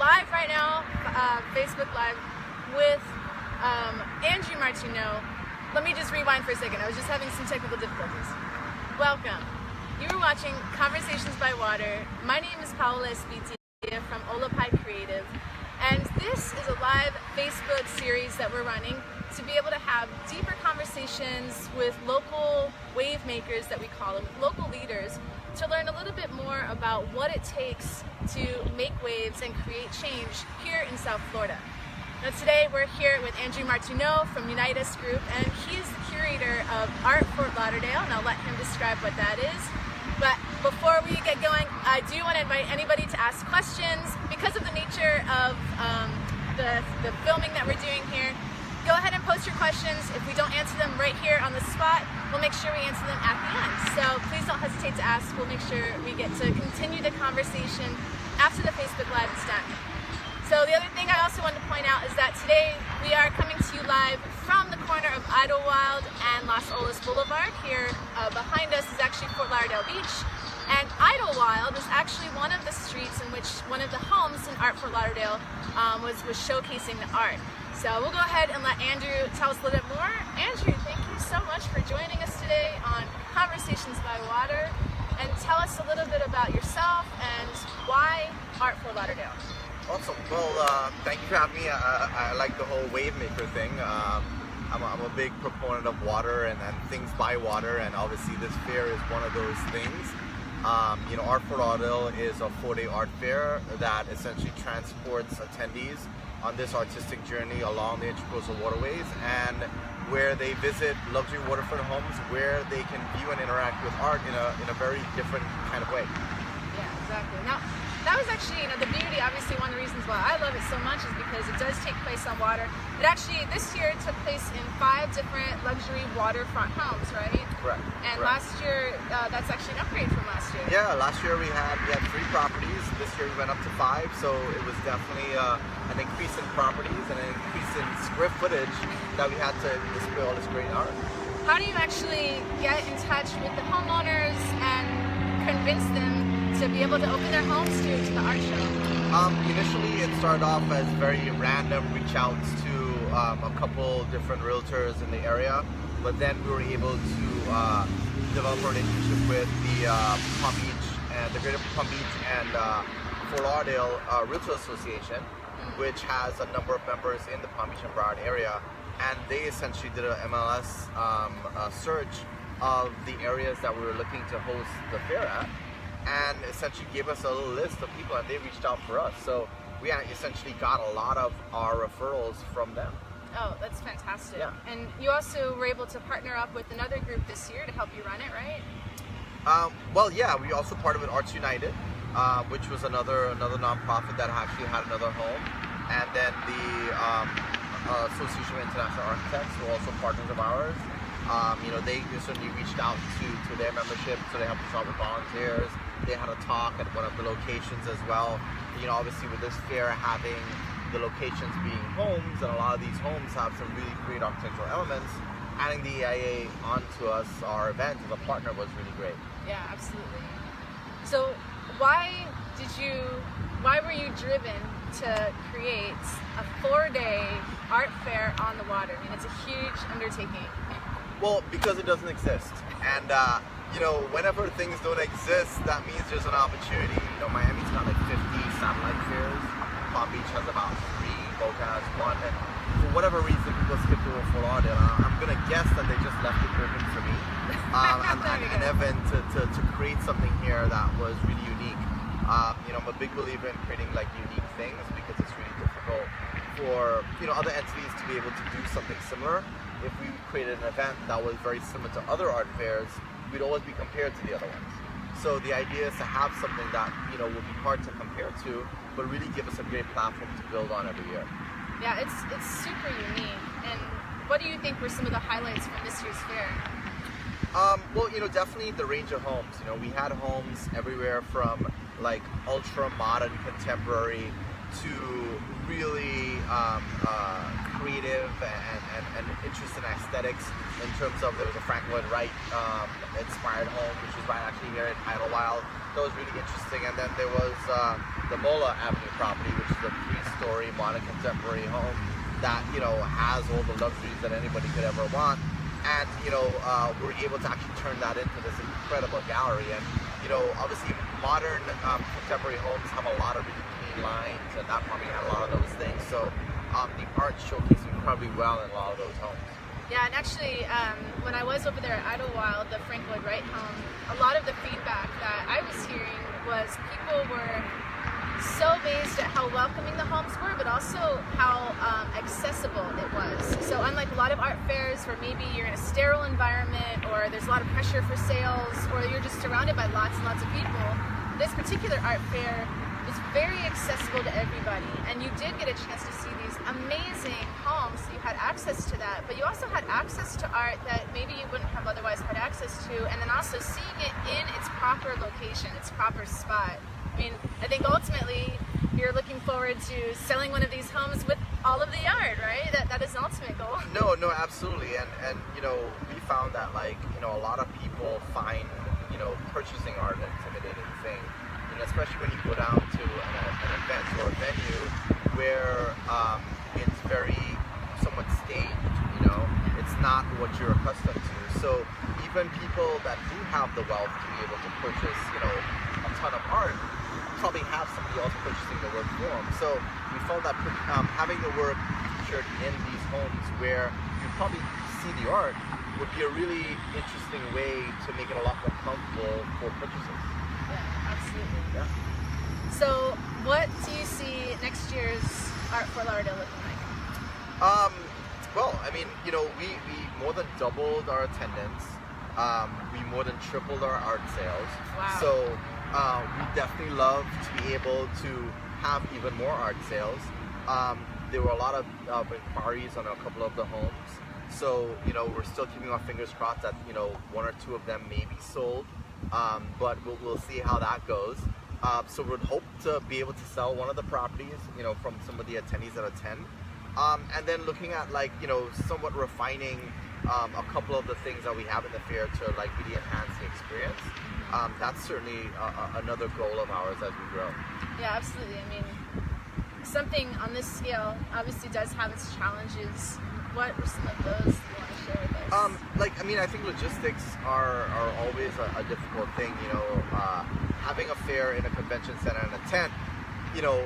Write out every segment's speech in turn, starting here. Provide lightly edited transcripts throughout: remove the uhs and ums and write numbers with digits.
live right now, Facebook Live, with Andrew Martineau. Let me just rewind for a second. I was just having some technical difficulties. Welcome. You are watching Conversations by Water. My name is Paola Espitia from Ola'pi Creative, and this is a live Facebook series that we're running to be able to have deeper conversations with local wave makers, that we call them, local leaders, to learn a little bit more about what it takes to make waves and create change here in South Florida. Now today we're here with Andrew Martineau from UniteUs Group, and he is the curator of Art Fort Lauderdale, and I'll let him describe what that is. But before we get going, I do want to invite anybody to ask questions. Because of the nature of the filming that we're doing here, go ahead and post your questions. If we don't answer them right here on the spot, we'll make sure we answer them at the end. So please don't hesitate to ask. We'll make sure we get to continue the conversation after the Facebook Live is done. So the other thing I also wanted to point out is that today we are coming to you live from the corner of Idlewild and Las Olas Boulevard. Here behind us is actually Fort Lauderdale Beach. And Idlewild is actually one of the streets in which one of the homes in Art Fort Lauderdale was showcasing the art. So we'll go ahead and let Andrew tell us a little bit more. Andrew, thank you so much for joining us today on Conversations by Water. And tell us a little bit about yourself and why Art Fort Lauderdale. Awesome. Well, thank you for having me. I like the whole wave maker thing. I'm a big proponent of water and things by water, and obviously this fair is one of those things. Art Fort Lauderdale is a 4-day art fair that essentially transports attendees on this artistic journey along the intracoastal waterways, and where they visit luxury waterfront homes where they can view and interact with art in a very different kind of way. Yeah, exactly. Now, that was actually, the beauty, obviously one of the reasons why I love it so much is because it does take place on water. It actually, this year, took place in 5 different luxury waterfront homes, right? Correct. And correct. last year, that's actually an upgrade from last year. Yeah, last year we had 3 properties. This year we went up to 5, so it was definitely an increase in properties and an increase in square footage that we had to display all this great art. How do you actually get in touch with the homeowners and convince them to be able to open their homes to the art show? Initially it started off as very random reach outs to a couple different realtors in the area, but then we were able to develop a relationship with the Palm Beach and the Greater Palm Beach and Fort Lauderdale Realtor Association, which has a number of members in the Palm Beach and Broward area, and they essentially did an MLS search of the areas that we were looking to host the fair at, and essentially gave us a little list of people, and they reached out for us. So we essentially got a lot of our referrals from them. Oh, that's fantastic. Yeah. And you also were able to partner up with another group this year to help you run it, right? Well, yeah, we also partnered with Arts United, which was another nonprofit that actually had another home. And then the Association of International Architects were also partners of ours. They certainly reached out to their membership, so they helped us out with volunteers. They had a talk at one of the locations as well. Obviously with this fair having the locations being homes, and a lot of these homes have some really great architectural elements, adding the EIA onto us, our event as a partner, was really great. Yeah, absolutely. So why were you driven to create a 4-day art fair on the water? I mean, it's a huge undertaking. Well, because it doesn't exist. And, whenever things don't exist, that means there's an opportunity. Miami's got like 50 satellite fairs. Palm Beach has about 3, Boca has 1. And for whatever reason, people skipped over Fort Lauderdale. I'm going to guess that they just left it open for me. An event to create something here that was really unique. I'm a big believer in creating like unique things, because it's really difficult for other entities to be able to do something similar. If we created an event that was very similar to other art fairs, we'd always be compared to the other ones. So the idea is to have something that would be hard to compare to, but really give us a great platform to build on every year. Yeah, it's super unique. And what do you think were some of the highlights from this year's fair? Well, definitely the range of homes. We had homes everywhere from like ultra modern contemporary to really creative and interest in aesthetics in terms of there was a Frank Lloyd Wright inspired home, which is right actually here in Idlewild. That was really interesting. And then there was the Mola Avenue property, which is a 3-story modern contemporary home that, you know, has all the luxuries that anybody could ever want. And, you know, we're able to actually turn that into this incredible gallery. And, you know, obviously modern contemporary homes have a lot of really clean lines, and that probably had a lot of those things. So the art showcasing incredibly well in a lot of those homes. Yeah, and actually, when I was over there at Idlewild, the Frank Lloyd Wright home, a lot of the feedback that I was hearing was people were so amazed at how welcoming the homes were, but also how accessible it was. So unlike a lot of art fairs where maybe you're in a sterile environment, or there's a lot of pressure for sales, or you're just surrounded by lots and lots of people, this particular art fair was very accessible to everybody, and you did get a chance to see these amazing homes. You had access to that, but you also had access to art that maybe you wouldn't have otherwise had access to, and then also seeing it in its proper location, its proper spot. I mean, I think ultimately you're looking forward to selling one of these homes with all of the art, right? That is an ultimate goal. No, absolutely. And you know, we found that, like, you know, a lot of people find, you know, purchasing art an intimidating thing. And especially when you go down to an event or a venue where it's very somewhat staged, you know, it's not what you're accustomed to. So even people that do have the wealth to be able to purchase, you know, a ton of art, probably have somebody else purchasing the work for them. So we found that having the work featured in these homes where you probably see the art would be a really interesting way to make it a lot more comfortable for purchasers. Yeah, absolutely. Yeah. So what do you see next year's Art Fort Lauderdale looking like? Well, I mean, you know, we more than doubled our attendance. We more than tripled our art sales. Wow. So we definitely love to be able to have even more art sales. There were a lot of inquiries on a couple of the homes. So, you know, we're still keeping our fingers crossed that, you know, 1 or 2 of them may be sold. But we'll see how that goes. So we'd hope to be able to sell one of the properties, you know, from some of the attendees that attend. And then looking at, like, you know, somewhat refining a couple of the things that we have in the fair to, like, really enhance the experience. That's certainly another goal of ours as we grow. Yeah, absolutely. I mean, something on this scale obviously does have its challenges. What are some of those you want to share with us? Like, I mean, I think logistics are always a difficult thing. You know, having a fair in a convention center in a tent, you know,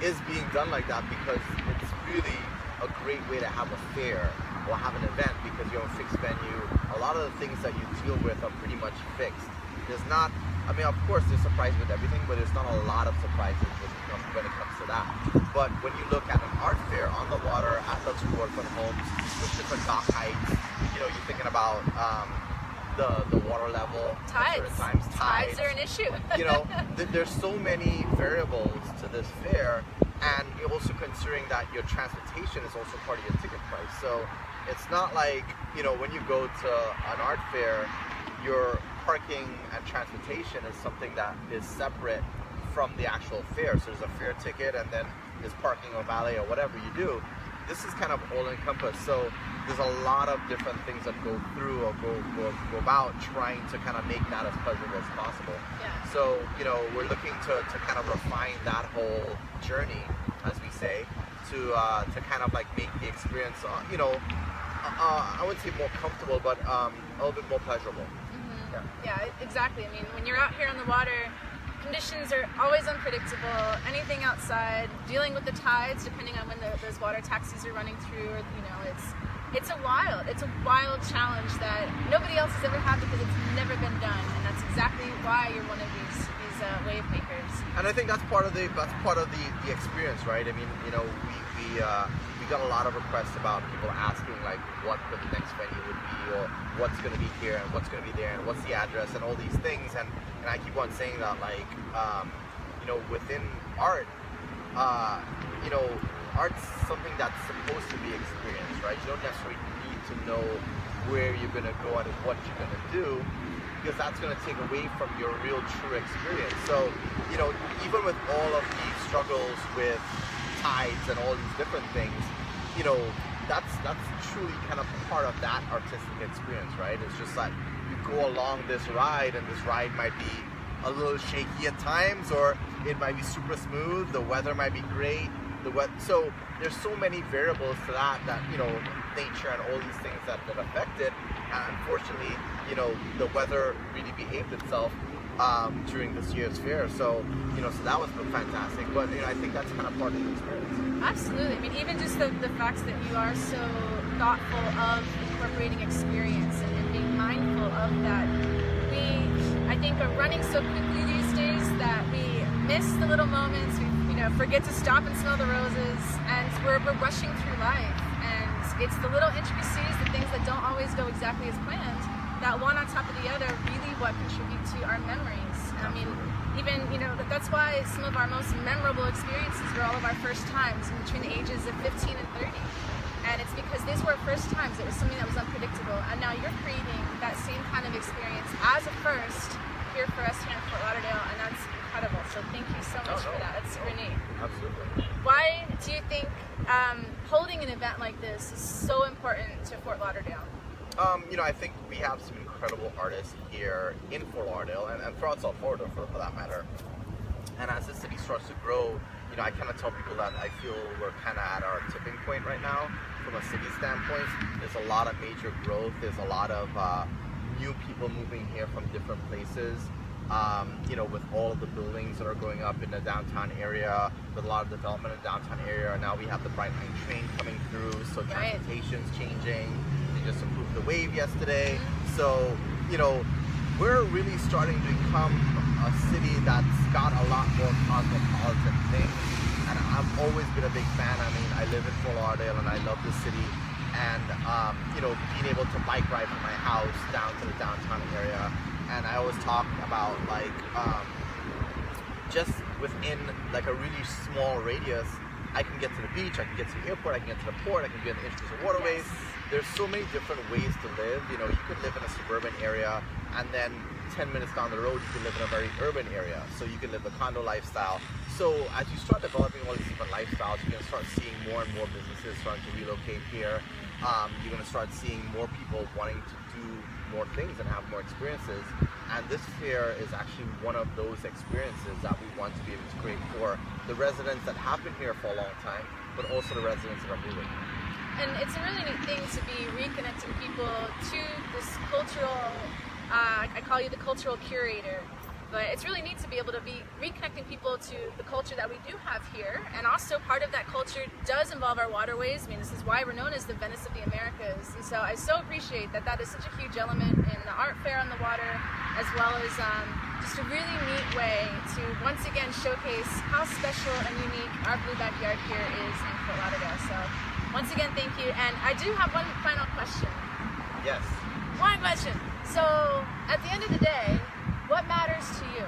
is being done like that because it's really a great way to have a fair or have an event because you have a fixed venue. A lot of the things that you deal with are pretty much fixed. There's not, I mean, of course there's surprises with everything, but there's not a lot of surprises when it comes to that. But when you look at an art fair on the water at luxury waterfront homes with different dock heights, you know, you're thinking about the water level. Tides. Tides are an issue. You know, there's so many variables to this fair, and you're also considering that your transportation is also part of your ticket price. So it's not like, you know, when you go to an art fair, your parking and transportation is something that is separate from the actual fair. So there's a fair ticket and then there's parking or valet or whatever you do. This is kind of all encompassed. So there's a lot of different things that go through or go about trying to kind of make that as pleasurable as possible. Yeah. So, you know, we're looking to kind of refine that whole journey, as we say, to kind of like make the experience, you know, I wouldn't say more comfortable, but a little bit more pleasurable. Mm-hmm. Yeah, exactly. I mean, when you're out here on the water, conditions are always unpredictable. Anything outside, dealing with the tides, depending on when those water taxis are running through, you know, it's a wild challenge that nobody else has ever had because it's never been done, and that's exactly why you're one of these wave makers. And I think that's part of the experience, right? I mean, you know, we got a lot of requests about people asking like what the next venue would be, or what's going to be here and what's going to be there, and what's the address, and all these things. And I keep on saying that, like, you know, within art, you know, art's something that's supposed to be experienced, right? You don't necessarily need to know where you're going to go and what you're going to do, because that's going to take away from your real true experience. So, you know, even with all of the struggles with tides and all these different things, you know, that's truly kind of part of that artistic experience, right? It's just like you go along this ride, and this ride might be a little shaky at times, or it might be super smooth. The weather might be great. So there's so many variables to that, nature and all these things that affect it. And unfortunately, the weather really behaved itself during this year's fair. So, so that was fantastic. But, I think that's kind of part of the experience. Absolutely. I mean, even just the fact that you are so thoughtful of incorporating experience and being mindful of that. I think, are running so quickly these days that we miss the little moments. We, forget to stop and smell the roses, and we're rushing through life. And it's the little intricacies, the things that don't always go exactly as planned, that one on top of the other really what contribute to our memories. I mean, even, that's why some of our most memorable experiences were all of our first times between the ages of 15 and 30. And it's because these were first times. It was something that was unpredictable. And now you're creating that same kind of experience as a first here for us here in Fort Lauderdale, and that's incredible. So thank you so much for that. That's super neat. Absolutely. Why do you think holding an event like this is so important to Fort Lauderdale? I think we have some incredible artists here in Fort Lauderdale and throughout South Florida for that matter. And as the city starts to grow, I kind of tell people that I feel we're kind of at our tipping point right now from a city standpoint. There's a lot of major growth. There's a lot of new people moving here from different places. With all of the buildings that are going up in the downtown area, with a lot of development in the downtown area. Now we have the Bright Line train coming through, so transportation's changing. They just improved the wave yesterday. So, we're really starting to become a city that's got a lot more cosmopolitan things. And I've always been a big fan. I mean, I live in Fort Lauderdale and I love the city. And, being able to bike ride from my house down to the downtown area. And I always talk about just within a really small radius, I can get to the beach, I can get to the airport, I can get to the port, I can be on the introduced waterways. Yes. There's so many different ways to live. You could live in a suburban area, and then 10 minutes down the road, you could live in a very urban area. So you can live the condo lifestyle. So as you start developing all these different lifestyles, you're going to start seeing more and more businesses starting to relocate here. You're going to start seeing more people wanting to do more things and have more experiences. And this fair is actually one of those experiences that we want to be able to create for the residents that have been here for a long time, but also the residents that are moving. And it's a really neat thing to be reconnecting people to this cultural, I call you the cultural curator, but it's really neat to be able to be reconnecting people to the culture that we do have here. And also part of that culture does involve our waterways. I mean, this is why we're known as the Venice of the Americas. And so I so appreciate that that is such a huge element in the art fair on the water, as well as just a really neat way to once again showcase how special and unique our blue backyard here is in Fort Lauderdale. So once again, thank you. And I do have one final question. Yes. One question. So at the end of the day, what matters to you?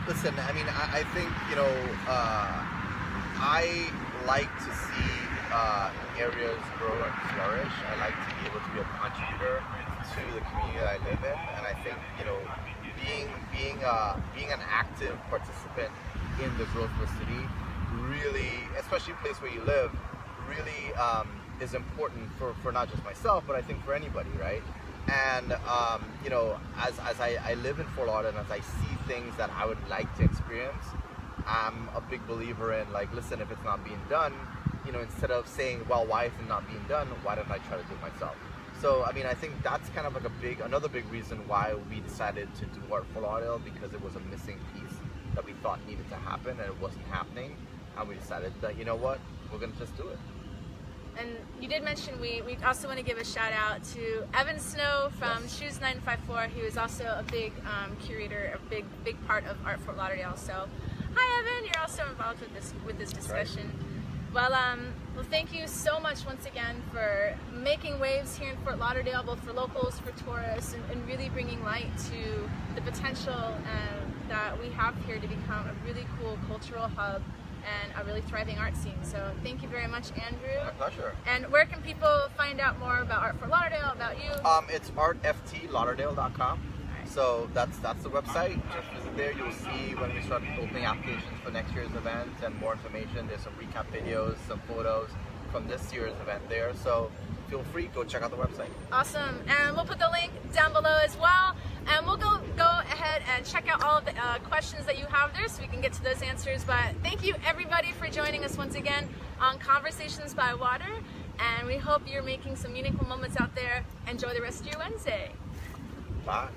Listen, I mean, I think, I like to see areas grow and flourish. I like to be able to be a contributor to the community that I live in. And I think, being an active participant in the growth of the city really, especially a place where you live, really is important for not just myself, but I think for anybody, right? And, as I live in Fort Lauderdale and as I see things that I would like to experience, I'm a big believer in, listen, if it's not being done, instead of saying, well, why is it not being done? Why don't I try to do it myself? So, I mean, I think that's kind of another big reason why we decided to do Art Fort Lauderdale, because it was a missing piece that we thought needed to happen and it wasn't happening. And we decided that, you know what, we're going to just do it. And you did mention we also want to give a shout out to Evan Snow from Shoes 954, who is also a big curator, a big part of Art Fort Lauderdale. So, hi Evan, you're also involved with this discussion. Right. Well, thank you so much once again for making waves here in Fort Lauderdale, both for locals, for tourists, and really bringing light to the potential that we have here to become a really cool cultural hub and a really thriving art scene. So thank you very much, Andrew. My pleasure. And where can people find out more about Art Fort Lauderdale, about you? It's artftlauderdale.com. Right. So that's the website. Just visit there. You'll see when we start opening applications for next year's event and more information. There's some recap videos, some photos from this year's event there. So feel free, go check out the website. Awesome, and we'll put the link down below as well. And we'll go ahead and check out all of the questions that you have there so we can get to those answers. But thank you everybody for joining us once again on Conversations by Water. And we hope you're making some meaningful moments out there. Enjoy the rest of your Wednesday. Bye.